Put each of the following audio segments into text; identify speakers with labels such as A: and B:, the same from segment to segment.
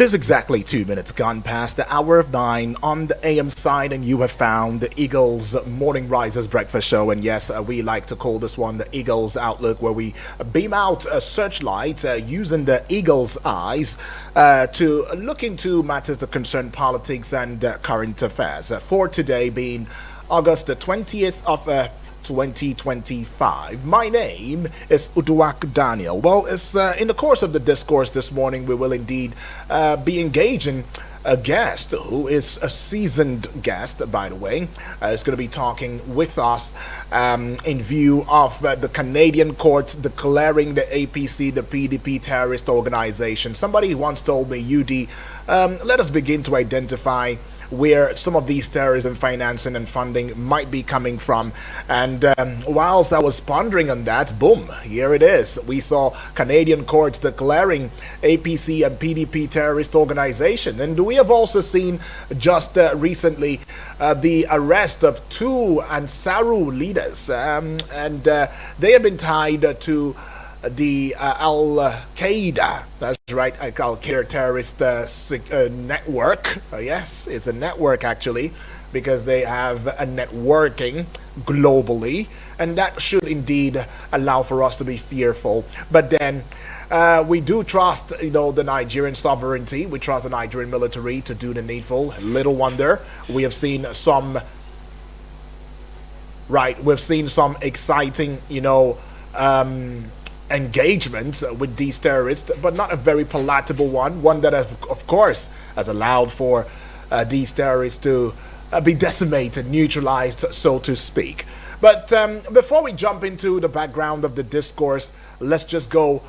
A: is exactly 2 minutes gone past the hour of 9 on the AM side, and you have found the Eagles Morning Risers Breakfast Show. And yes, we like to call this one the Eagles Outlook, where we beam out a searchlight using the Eagles' eyes to look into matters that concern politics and current affairs. For today being August the 20th of 2025. My name is Uduak Daniel. Well, it's in the course of the discourse this morning, we will indeed be engaging a guest who is a seasoned guest, by the way. Is going to be talking with us in view of the Canadian court declaring the APC, the PDP terrorist organization. Somebody once told me, UD, let us begin to identify where some of these terrorism financing and funding might be coming from. And whilst I was pondering on that, boom, here it is. We saw Canadian courts declaring APC and PDP terrorist organization. And we have also seen just recently the arrest of two Ansaru leaders. They have been tied to the Al-Qaeda, that's right, Al-Qaeda terrorist network. Yes, it's a network actually, because they have a networking globally, and that should indeed allow for us to be fearful. But then we do trust, the Nigerian sovereignty. We trust the Nigerian military to do the needful. Little wonder we have seen some, we've seen some exciting, engagement with these terrorists, but not a very palatable one that of course has allowed for these terrorists to be decimated, neutralized, so to speak. But before we jump into the background of the discourse, let's just go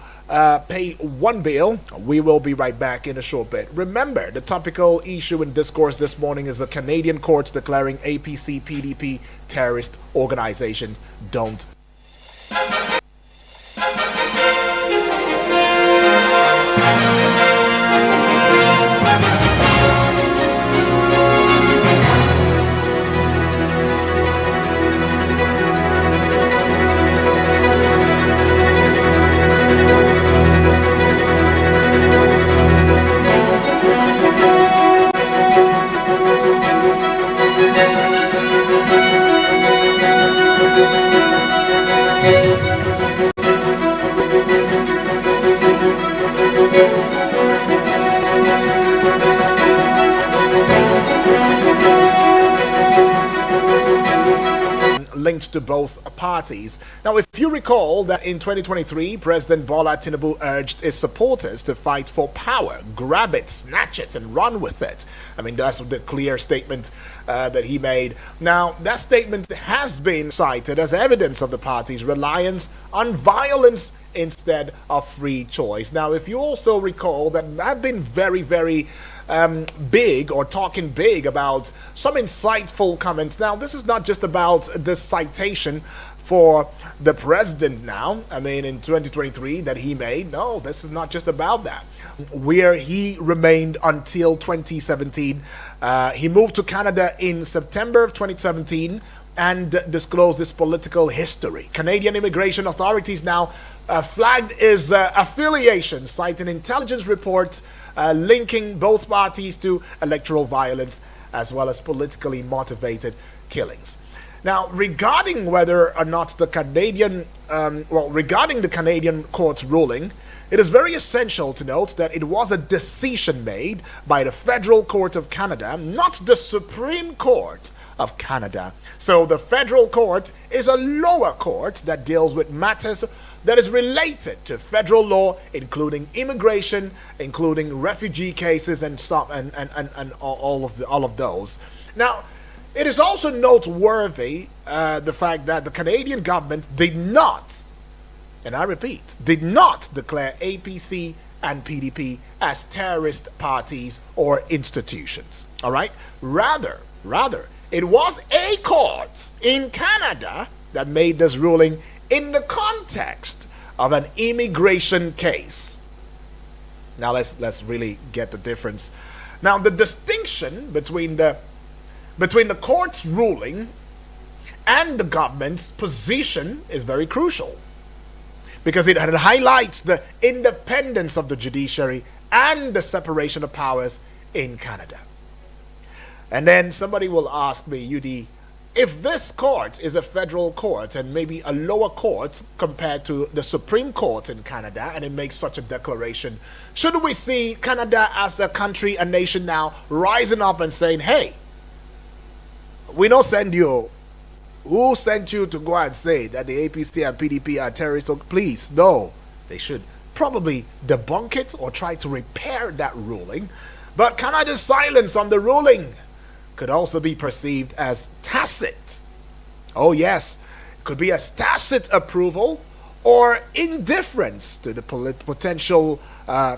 A: pay one bill. We will be right back in a short bit. Remember, the topical issue in discourse this morning is the Canadian courts declaring APC PDP terrorist organization. Don't linked to both parties. Now, if you recall that in 2023, President Bola Tinubu urged his supporters to fight for power, grab it, snatch it, and run with it. I mean, that's the clear statement that he made. Now, that statement has been cited as evidence of the party's reliance on violence instead of free choice. Now, if you also recall that I've been very, very big or talking big about some insightful comments. Now, this is not just about the citation for the president now, I mean, in 2023 that he made. No, this is not just about that. Where he remained until 2017. He moved to Canada in September of 2017 and disclosed his political history. Canadian immigration authorities now flagged his affiliation, citing intelligence reports linking both parties to electoral violence as well as politically motivated killings. Now, regarding whether or not the Canadian, regarding the Canadian court's ruling, it is very essential to note that it was a decision made by the Federal Court of Canada, not the Supreme Court of Canada. So the Federal Court is a lower court that deals with matters that is related to federal law, including immigration, including refugee cases, and stuff, and all of those. Now, it is also noteworthy the fact that the Canadian government did not, and I repeat, did not declare APC and PDP as terrorist parties or institutions. All right, rather, it was a court in Canada that made this ruling in the context of an immigration case. Now let's really get the difference. Now, the distinction between the court's ruling and the government's position is very crucial, because it highlights the independence of the judiciary and the separation of powers in Canada. And then somebody will ask me, UD, if this court is a federal court and maybe a lower court compared to the Supreme Court in Canada, and it makes such a declaration, shouldn't we see Canada as a country, a nation now, rising up and saying, hey, we don't send you. Who sent you to go and say that the APC and PDP are terrorists? So please, no. They should probably debunk it or try to repair that ruling. But Canada's silence on the ruling could also be perceived as tacit. Oh yes, it could be a tacit approval or indifference to the potential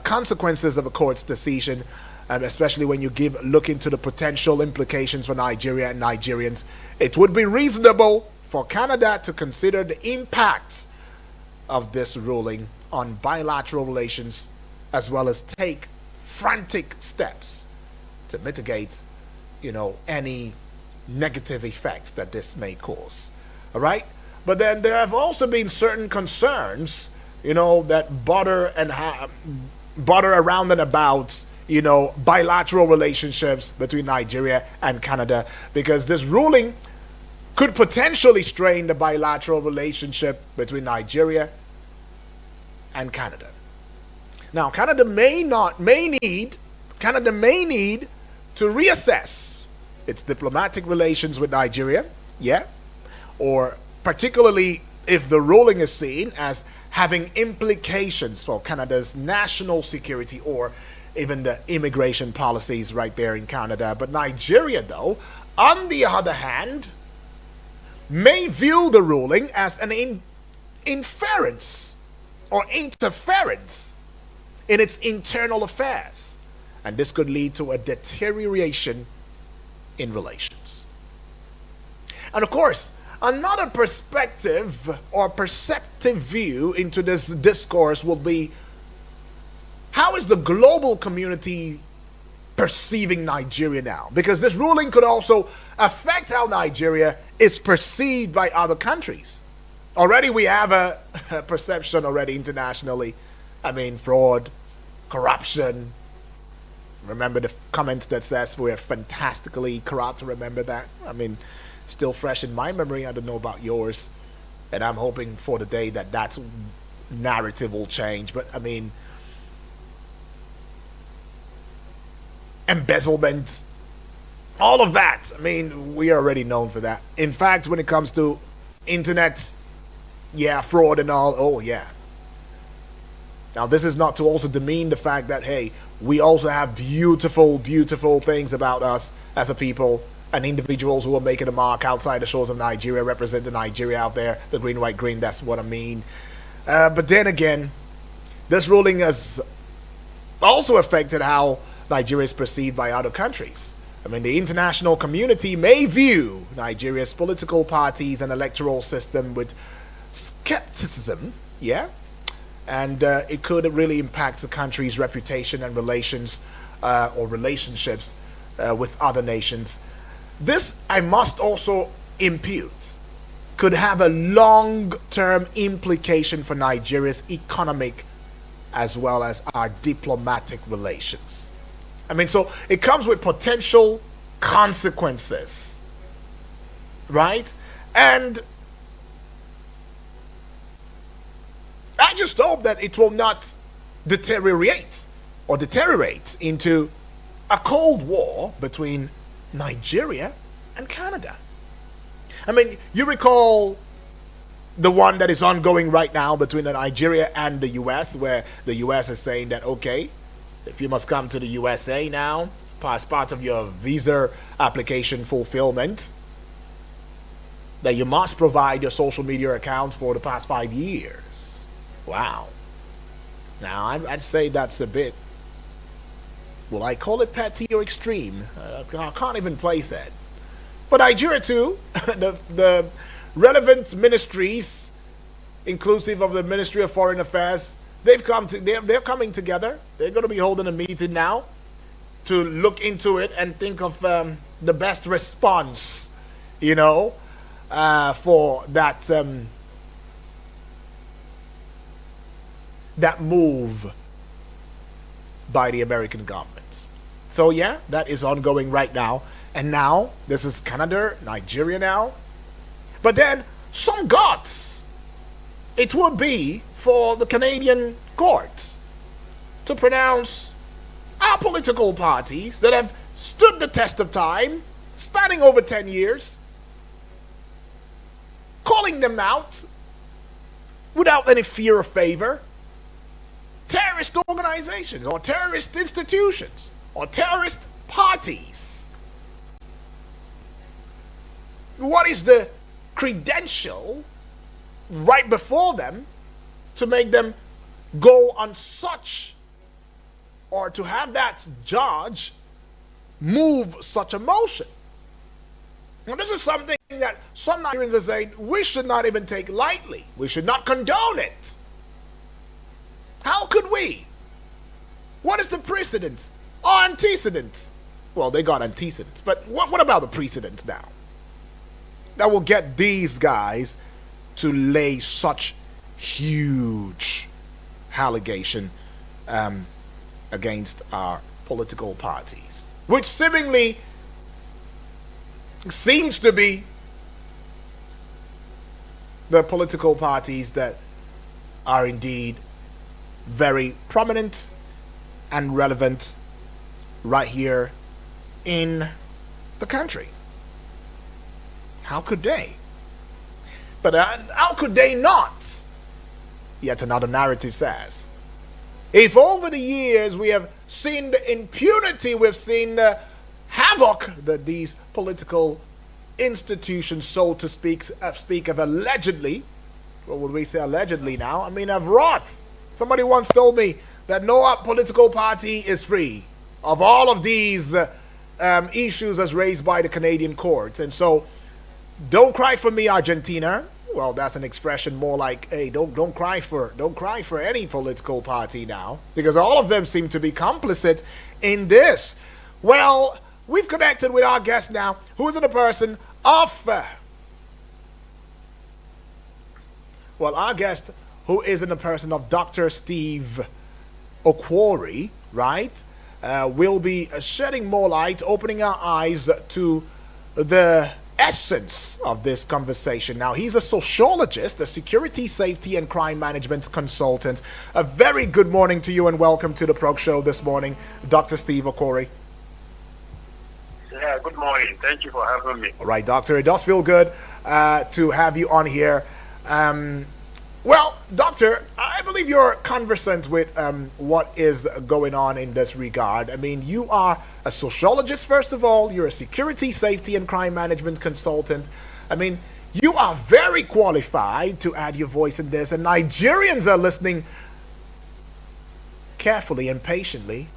A: consequences of a court's decision, and especially when you look into the potential implications for Nigeria and Nigerians. It would be reasonable for Canada to consider the impact of this ruling on bilateral relations, as well as take frantic steps to mitigate any negative effects that this may cause. All right? But then there have also been certain concerns, that border around and about, bilateral relationships between Nigeria and Canada, because this ruling could potentially strain the bilateral relationship between Nigeria and Canada. Now, Canada may need to reassess its diplomatic relations with Nigeria, or particularly if the ruling is seen as having implications for Canada's national security or even the immigration policies right there in Canada. But Nigeria, though, on the other hand, may view the ruling as an inference or interference in its internal affairs, and this could lead to a deterioration in relations. And of course, another perspective or perceptive view into this discourse will be, how is the global community perceiving Nigeria now? Because this ruling could also affect how Nigeria is perceived by other countries. Already we have a perception already internationally. I mean, fraud, corruption. Remember the comment that says we're fantastically corrupt? Remember that? I mean, still fresh in my memory. I don't know about yours. And I'm hoping for the day that narrative will change. But I mean, embezzlement, all of that. I mean, we are already known for that. In fact, when it comes to internet, fraud and all, oh yeah. Now, this is not to also demean the fact that, hey, we also have beautiful, beautiful things about us as a people and individuals who are making a mark outside the shores of Nigeria, representing Nigeria out there, the green, white, green, that's what I mean. But then again, this ruling has also affected how Nigeria is perceived by other countries. I mean, the international community may view Nigeria's political parties and electoral system with skepticism, and it could really impact the country's reputation and relations or relationships with other nations. This, I must also impute, could have a long-term implication for Nigeria's economic as well as our diplomatic relations. I mean, so it comes with potential consequences, right? And I just hope that it will not deteriorate into a Cold War between Nigeria and Canada. I mean, you recall the one that is ongoing right now between Nigeria and the US, where the US is saying that, okay, if you must come to the USA now, as part of your visa application fulfillment, that you must provide your social media account for the past 5 years. Wow. Now, I'd say that's a bit, will I call it petty or extreme? I can't even place it. But Nigeria too, the relevant ministries, inclusive of the Ministry of Foreign Affairs, they're coming together. They're going to be holding a meeting now to look into it and think of the best response, for that that move by the American government. So yeah, that is ongoing right now. And now, this is Canada, Nigeria now. But then, some gods it would be for the Canadian courts to pronounce our political parties that have stood the test of time, spanning over 10 years, calling them out without any fear or favor, terrorist organizations or terrorist institutions or terrorist parties. What is the credential right before them to make them go on such, or to have that judge move such a motion? Now, this is something that some Nigerians are saying we should not even take lightly. We should not condone it. How could we? What is the precedent or antecedent? Well, they got antecedents, but what about the precedents now? That will get these guys to lay such huge allegation against our political parties, which seemingly seems to be the political parties that are indeed very prominent and relevant right here in the country. How could they? But how could they not? Yet another narrative says, if over the years we have seen the impunity, we've seen the havoc that these political institutions, so to speak of allegedly, what would we say allegedly now? I mean, have wrought. Somebody once told me that no political party is free of all of these issues as raised by the Canadian courts. And so, don't cry for me, Argentina. Well, that's an expression more like, hey, don't cry for any political party now, because all of them seem to be complicit in this. Well, we've connected with our guest now, who is in the person of our guest, who is in the person of Dr. Steve Okwori, right? Will be shedding more light, opening our eyes to the essence of this conversation. Now, he's a sociologist, a security, safety, and crime management consultant. A very good morning to you and welcome to the Prog Show this morning, Dr. Steve Okwori.
B: Yeah, good morning. Thank you for having me.
A: All right, Doctor, it does feel good to have you on here. Well, Doctor, I believe you're conversant with what is going on in this regard. I mean, you are a sociologist, first of all. You're a security, safety, and crime management consultant. I mean, you are very qualified to add your voice in this, and Nigerians are listening carefully and patiently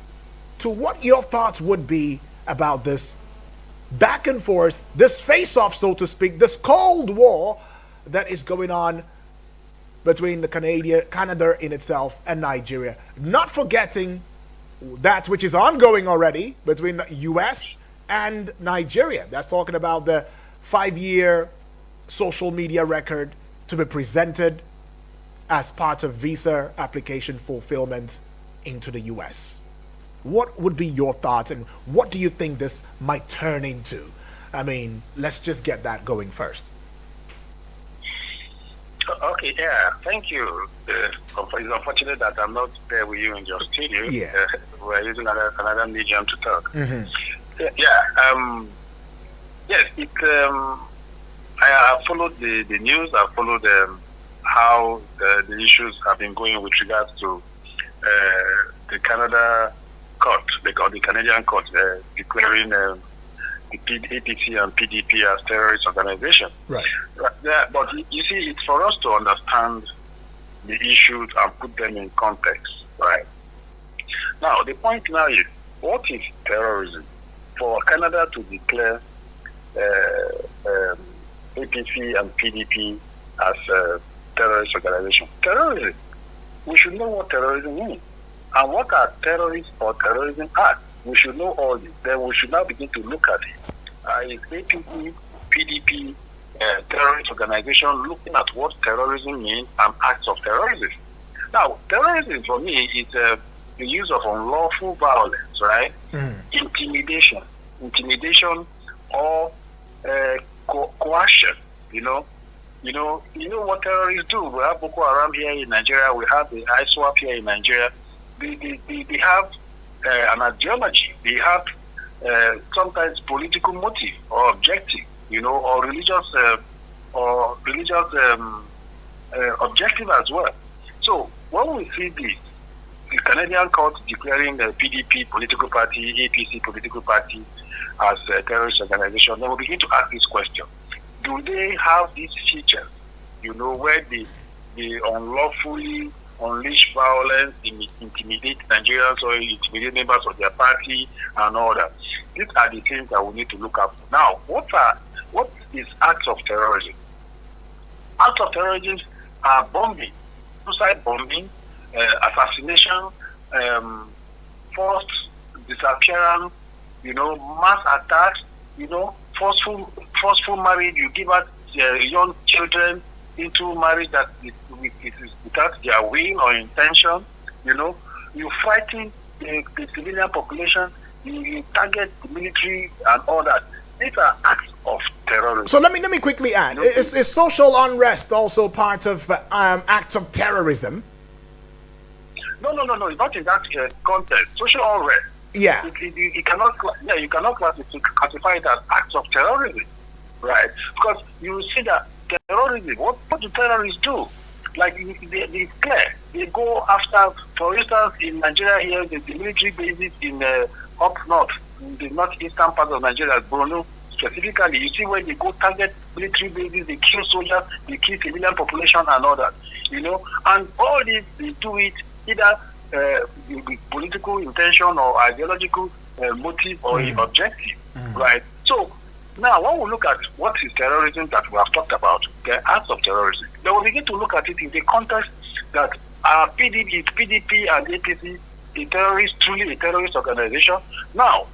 A: to what your thoughts would be about this back and forth, this face-off, so to speak, this Cold War that is going on between Canada in itself and Nigeria. Not forgetting that which is ongoing already between the US and Nigeria. That's talking about the 5-year social media record to be presented as part of visa application fulfillment into the US. What would be your thoughts, and what do you think this might turn into? I mean, let's just get that going first.
B: Okay, yeah, thank you. It's unfortunate that I'm not there with you in your studio.
A: Yeah.
B: We're using another medium to talk.
A: Mm-hmm.
B: Yes, I followed the news. I followed how the issues have been going with regards to the Canada court, the Canadian court declaring the APC and PDP as terrorist organizations.
A: Right.
B: Yeah, but you see, it's for us to understand the issues and put them in context, right? Now, the point now is, what is terrorism? For Canada to declare APC and PDP as a terrorist organization. Terrorism. We should know what terrorism means. And what are terrorists or terrorism acts? We should know all this. Then we should now begin to look at it. Is APC, PDP, terrorist organization looking at what terrorism means and acts of terrorism? Now, terrorism for me is the use of unlawful violence, right? Intimidation, or coercion. You know what terrorists do. We have Boko Haram here in Nigeria. We have the ISWAP here in Nigeria. They have an ideology. They have sometimes political motive or objective, or religious objective as well. So when we see this, the Canadian court declaring the PDP political party, APC political party as a terrorist organization, then we begin to ask this question: do they have these features, where they unlawfully unleash violence, intimidate Nigerians or intimidate members of their party and all that? These are the things that we need to look at. Now, what is acts of terrorism? Acts of terrorism are bombing, suicide bombing, assassination, forced disappearance, mass attacks, forceful marriage. You give out young children into marriage that it is without their will or intention. You frighten the civilian population. You target the military and all that. These are acts of terrorism.
A: So let me quickly add: is social unrest also part of acts of terrorism?
B: No. It's not in that context. Social unrest.
A: Yeah.
B: You cannot classify it as acts of terrorism, right? Because you see that terrorism. What do terrorists do? Like they clear. They go after, for instance, in Nigeria here, the military bases in up north, in the northeastern part of Nigeria, Borno specifically. You see where they go target military bases, they kill soldiers, they kill civilian population and all that. And all this they do it either with political intention or ideological motive or objective, right? So now when we look at what is terrorism that we have talked about, the acts of terrorism, then we begin to look at it in the context that PDP and APC truly a terrorist organization. Now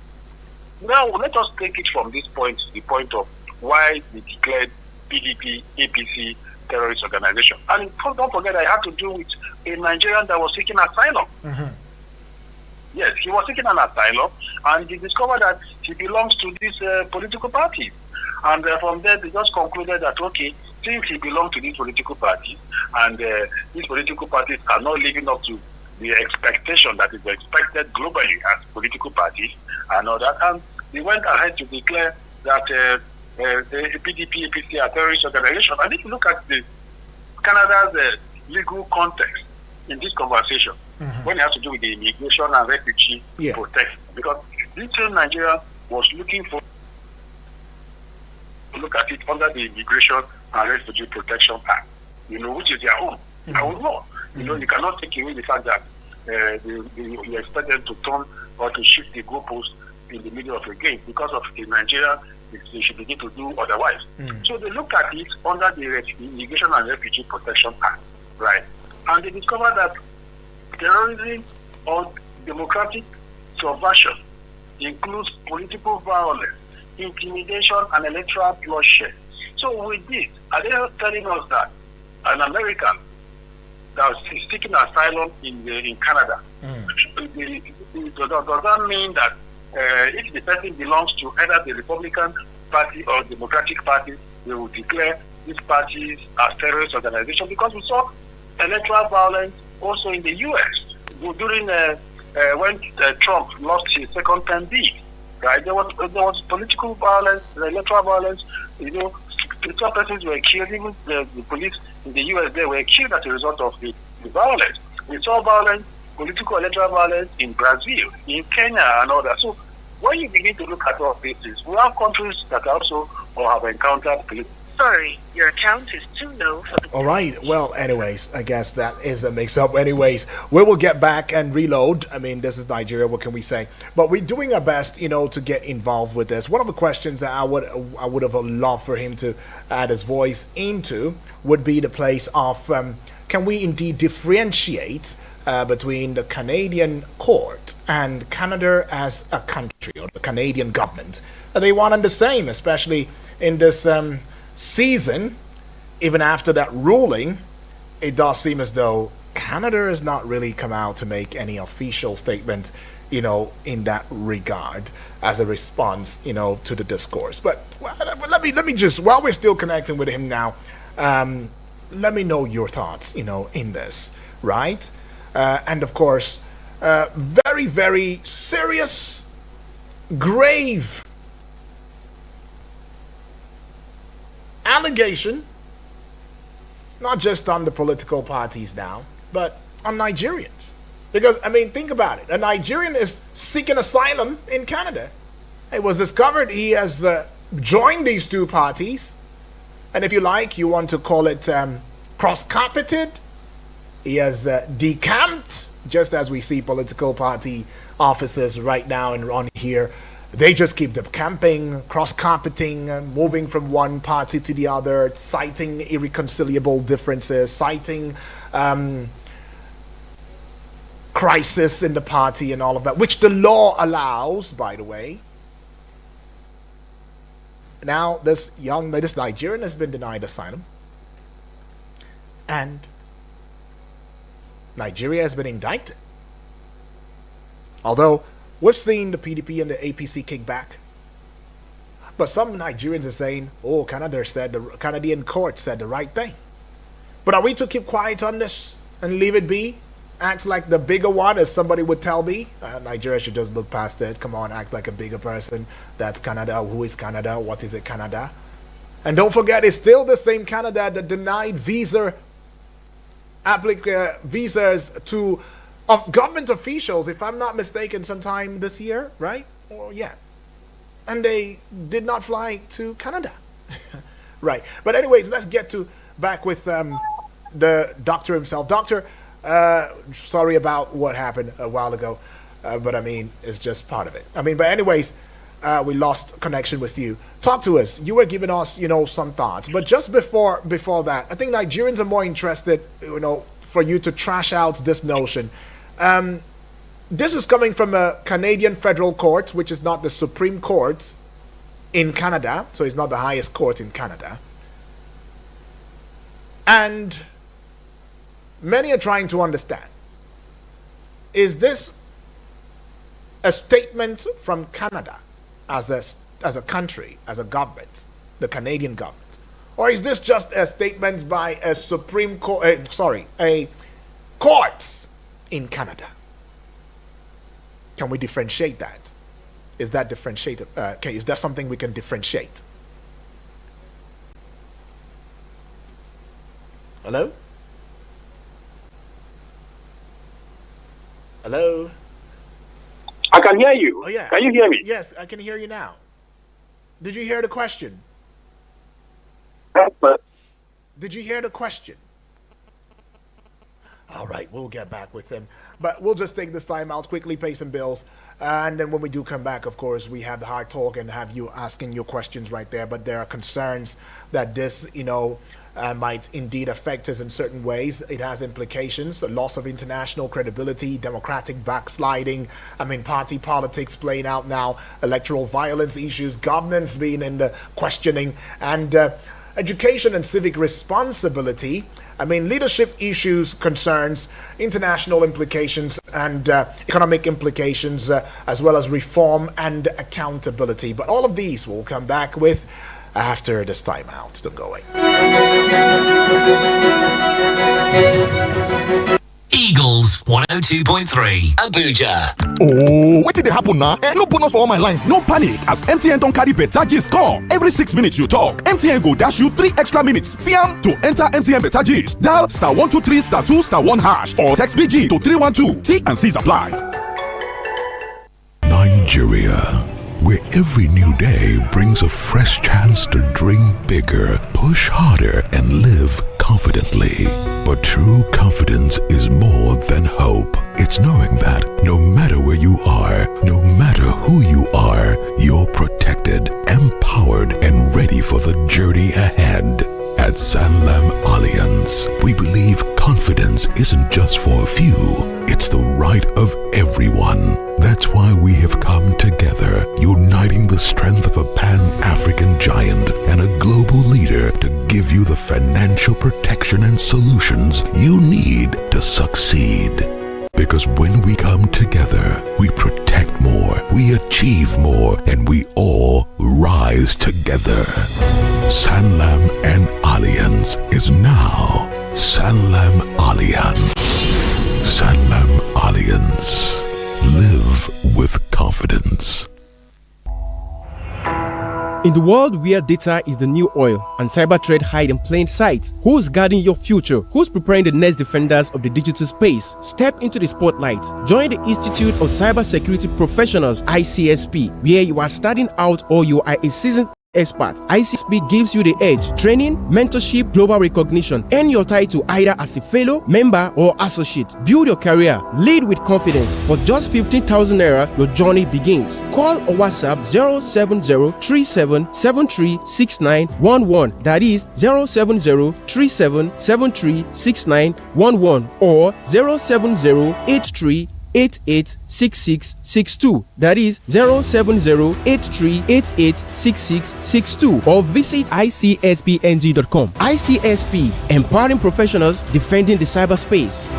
B: let us take it from this point to the point of why they declared PDP, APC terrorist organization. And don't forget, I had to do with a Nigerian that was seeking asylum. Yes, he was seeking an asylum, and he discovered that he belongs to this political party. And from there, they just concluded that, okay, since he belongs to these political parties, and these political parties are not living up to the expectation that is expected globally as political parties and all that, and they went ahead to declare that the PDP, APC are terrorist organization. And if you look at Canada's legal context in this conversation, when it has to do with the immigration and refugee protection, because this same Nigeria was looking for to look at it under the Immigration and Refugee Protection Act, which is their own law. You cannot take away the fact that you expect them to turn or to shift the goalpost in the middle of a game because of the Nigeria. They should begin to do otherwise. So they look at it under the Immigration and Refugee Protection Act, right? And they discover that terrorism or democratic subversion includes political violence, intimidation, and electoral bloodshed. So with this, are they telling us that an American that is seeking asylum in Canada, does that mean that if the person belongs to either the Republican Party or Democratic Party, they will declare these parties as terrorist organizations? Because we saw electoral violence also in the U.S. during when Trump lost his second term bid, right? There was political violence, electoral violence. Some persons were killed. Even the police in the U.S. they were killed as a result of the violence. We saw violence, political electoral violence in Brazil, in Kenya, and all that. So when you begin to look at all these things, we have countries that also have encountered political.
C: Sorry, your account is too low for the...
A: All right. Well, anyways, I guess that is a mix-up. Anyways, we will get back and reload. I mean, this is Nigeria. What can we say? But we're doing our best, to get involved with this. One of the questions that I would have loved for him to add his voice into would be the place of can we indeed differentiate between the Canadian court and Canada as a country, or the Canadian government? Are they one and the same, especially in this season? Even after that ruling, it does seem as though Canada has not really come out to make any official statement, in that regard as a response, to the discourse. But let me just, while we're still connecting with him now, let me know your thoughts, in this, right? And of course, very, very serious, grave allegation, not just on the political parties now, but on Nigerians. Because, think about it. A Nigerian is seeking asylum in Canada. It was discovered he has joined these two parties. And if you like, you want to call it cross-carpeted. He has decamped, just as we see political party officers right now and on here. They just keep decamping, cross-carpeting, moving from one party to the other, citing irreconcilable differences, citing crisis in the party and all of that, which the law allows, by the way. Now, this Nigerian has been denied asylum, and Nigeria has been indicted. Although we've seen the PDP and the APC kick back, but some Nigerians are saying, "Oh, the Canadian court said the right thing." But are we to keep quiet on this and leave it be? Act like the bigger one, as somebody would tell me. Nigeria should just look past it. Come on, act like a bigger person. That's Canada. Who is Canada? What is it, Canada? And don't forget, it's still the same Canada that denied visas to government officials, if I'm not mistaken, sometime this year, right? Or yeah. And they did not fly to Canada. Right. But anyways, let's get back with the doctor himself. Doctor, sorry about what happened a while ago, but it's just part of it. But anyways, we lost connection with you. Talk to us. You were giving us, some thoughts. But just before that, I think Nigerians are more interested, for you to trash out this notion. This is coming from a Canadian federal court, which is not the Supreme Court in Canada, so it's not the highest court in Canada. And many are trying to understand, is this a statement from Canada as a country, as a government, the Canadian government? Or is this just a statement by a Supreme Court, a court in Canada? Can we differentiate that? Is that differentiated? Is that something we can differentiate? Hello? Hello?
B: I can hear you.
A: Oh, yeah.
B: Can you hear me?
A: Yes, I can hear you now. Did you hear the question? Did you hear the question? All right, we'll get back with him. But we'll just take this time out, quickly pay some bills. And then when we do come back, of course, we have the hard talk and have you asking your questions right there. But there are concerns that this, might indeed affect us in certain ways. It has implications, the loss of international credibility, democratic backsliding, party politics playing out now, electoral violence issues, governance being in the questioning, and education and civic responsibility. Leadership issues, concerns, international implications, and economic implications, as well as reform and accountability. But all of these we'll come back with after this time out. Don't go away.
D: Eagles 102.3 Abuja.
E: Oh, what did happen now? No bonus for all my line. No panic, as MTN don't carry better gist come. Every 6 minutes you talk, MTN go dash you 3 extra minutes. Fiam to enter MTN better gist. Dial *123 *2 *1 hash or text BG to 312. T and C's apply.
F: Nigeria, where every new day brings a fresh chance to dream bigger, push harder, and live confidently. But true confidence is more than hope. It's knowing that no matter where you are, no matter who you are, you're protected, empowered, and ready for the journey ahead. At Sanlam Alliance, we believe confidence confidence isn't just for a few, it's the right of everyone. That's why we have come together, uniting the strength of a Pan-African giant and a global leader to give you the financial protection and solutions you need to succeed. Because when we come together, we protect more, we achieve more, and we all rise together. Sanlam and Allianz is now Sanlam Allianz. Sanlam Allianz. Live with confidence.
G: In the world where data is the new oil and cyber threat hide in plain sight, who's guarding your future? Who's preparing the next defenders of the digital space? Step into the spotlight. Join the Institute of Cybersecurity Professionals, ICSP, where you are starting out or you are a seasoned expert. ICSP gives you the edge: training, mentorship, global recognition. Earn your title either as a fellow, member, or associate. Build your career. Lead with confidence. For just 15,000 naira, your journey begins. Call or WhatsApp 070-3773-6911. That is 070-3773-6911 or 070-83 886662. That is 070-8388-6662 or visit icsbng.com. ICSP, empowering professionals defending the cyberspace.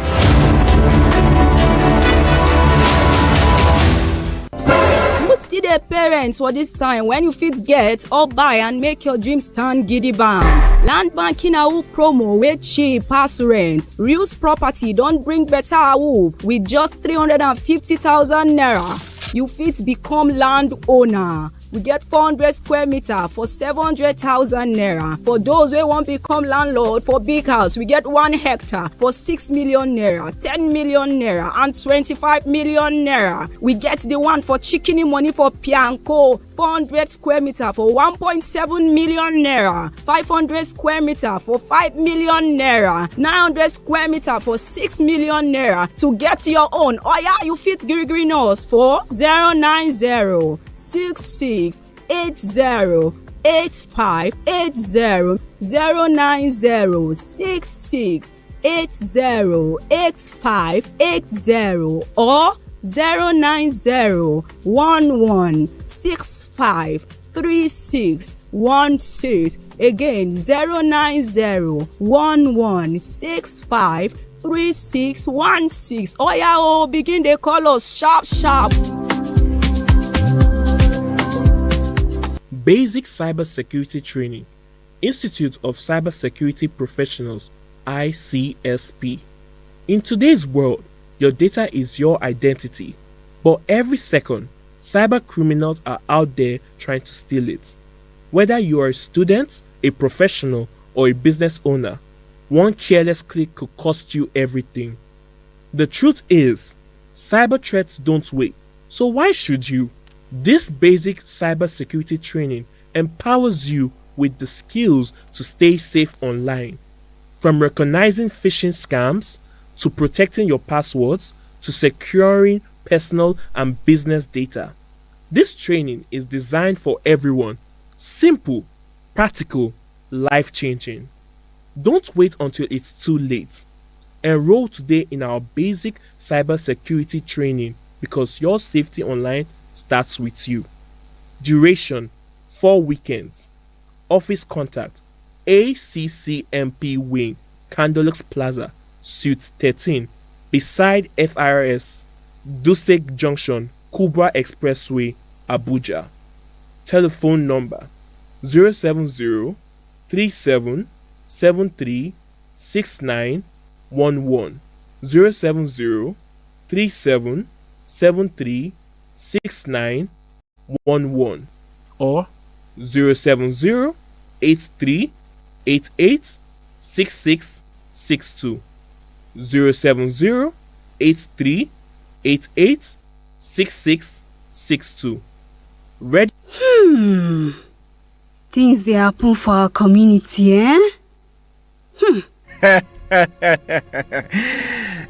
H: Still the parents for this time when you fit get or buy and make your dreams stand giddy bam. Land banking AWU promo wey cheap pass rent. Reals property don't bring better AWU with just 350,000 naira. You fit become land owner. We get 400 square meter for 700,000 naira. For those who want become landlord for big house, we get 1 hectare for 6 million naira, 10 million naira, and 25 million naira. We get the one for chicken money for Pianco, 400 square meter for 1.7 million naira, 500 square meter for 5 million naira, 900 square meter for 6 million naira. To get your own, oh yeah, you fit green us for 090 66 80 8580 090 66 80 8580 or 090 11 65 3616. Again 090 11 65 3616. Oh yeah, oh, begin they call us sharp.
I: Basic Cybersecurity Training, Institute of Cybersecurity Professionals, ICSP. In today's world, your data is your identity, but every second, cyber criminals are out there trying to steal it. Whether you are a student, a professional, or a business owner, one careless click could cost you everything. The truth is, cyber threats don't wait, so why should you? This basic cybersecurity training empowers you with the skills to stay safe online. From recognizing phishing scams, to protecting your passwords, to securing personal and business data. This training is designed for everyone. Simple, practical, life-changing. Don't wait until it's too late. Enroll today in our basic cybersecurity training because your safety online starts with you. Duration 4 weekends. Office contact ACCMP Wing, Candlex Plaza, Suite 13, beside FRS, Dusek Junction, Kubwa Expressway, Abuja. Telephone number 070 37 73 6911 070 37 73 6911 or 070 83 88 6662 070 83 88 6662. Ready?
J: Things they happen for our community, eh?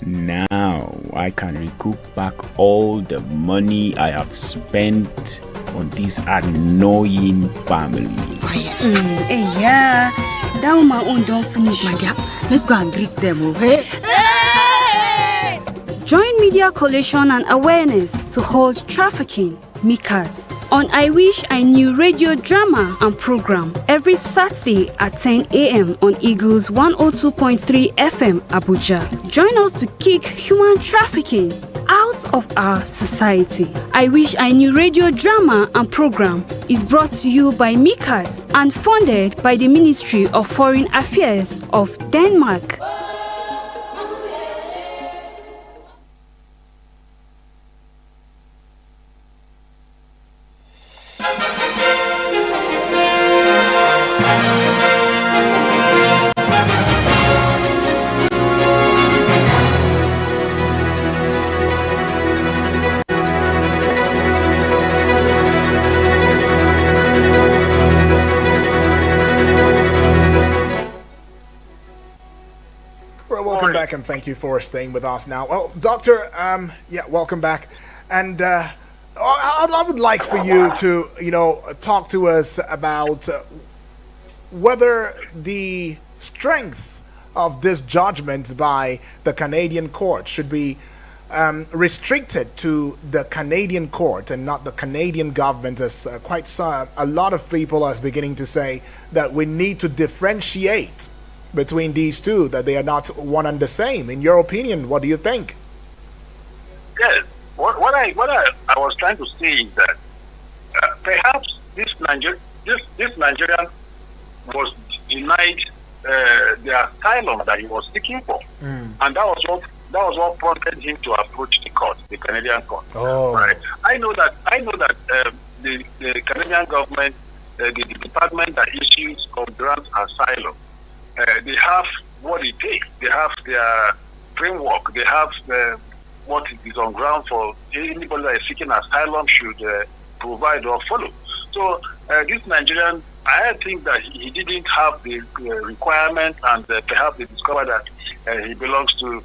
K: Now I can recoup back all the money I have spent on this annoying family.
J: Hey, yeah, that one my own don't finish.
H: My dear,
J: Let's go and greet them, okay? Hey! Join Media Coalition and Awareness to hold trafficking, MICAS, on I Wish I Knew radio drama and program every Saturday at 10 a.m. on Eagles 102.3 FM Abuja. Join us to kick human trafficking out of our society. I Wish I Knew radio drama and program is brought to you by MICAS and funded by the Ministry of Foreign Affairs of Denmark.
A: And thank you for staying with us now. Well, Doctor, welcome back. And I would like for you to, talk to us about whether the strength of this judgment by the Canadian court should be restricted to the Canadian court and not the Canadian government, as a lot of people are beginning to say that we need to differentiate between these two, that they are not one and the same. In your opinion, what do you think?
B: Yes, what I was trying to say is that perhaps this Nigerian was denied the asylum that he was seeking for, and that was what prompted him to approach the court, the Canadian court.
A: Oh,
B: right. I know that the Canadian government, the department that issues or grants asylum, they have what it takes. They have their framework. They have what is on ground for anybody that is seeking asylum should provide or follow. So this Nigerian, I think that he didn't have the requirement, and perhaps they discovered that he belongs to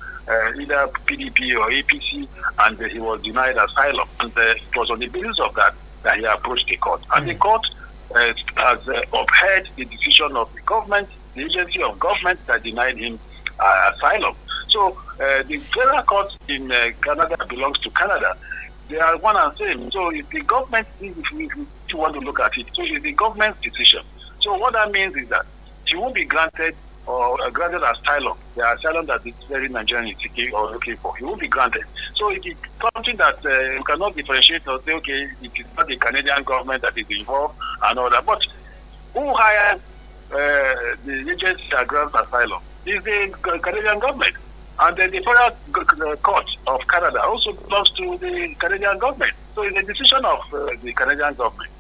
B: either PDP or APC, and he was denied asylum. And it was on the basis of that he approached the court. And the court has upheld the decision of the government, the agency of government that denied him asylum. So the federal court in Canada belongs to Canada. They are one and same. So if the government, if you want to look at it, so it's the government's decision. So what that means is that he won't be granted granted asylum, the asylum that this very Nigerian is seeking or looking for. He won't be granted. So it is something that you cannot differentiate or say, okay, it is not the Canadian government that is involved and all that. But who hired the agency that grants asylum is the Canadian government. And then the federal court of Canada also belongs to the Canadian government. So it's a decision of the Canadian government,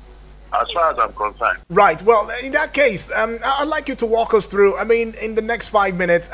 B: as far as I'm concerned.
A: Right. Well, in that case, I'd like you to walk us through, in the next 5 minutes,